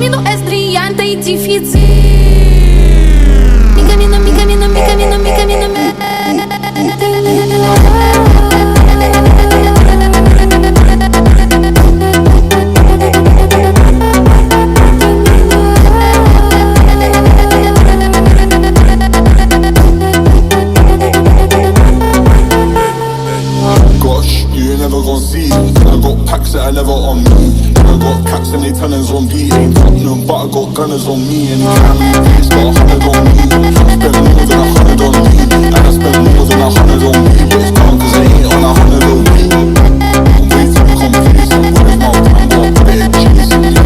Tímido, estriante y difícil. Mi camino, mi camino, mi camino, mi camino. Gosh, you ain't never gon' see. I got packs that are never on me. I got caps and they tellers on beat. Ain't got none, but I got gunners on me. And it's got 100 on me. Spend more than 100 on me. And I spend more than 100 on me. But it's gone cause I ain't on 100 on me. I'm way too complacent. Where's my time? Got better chasing.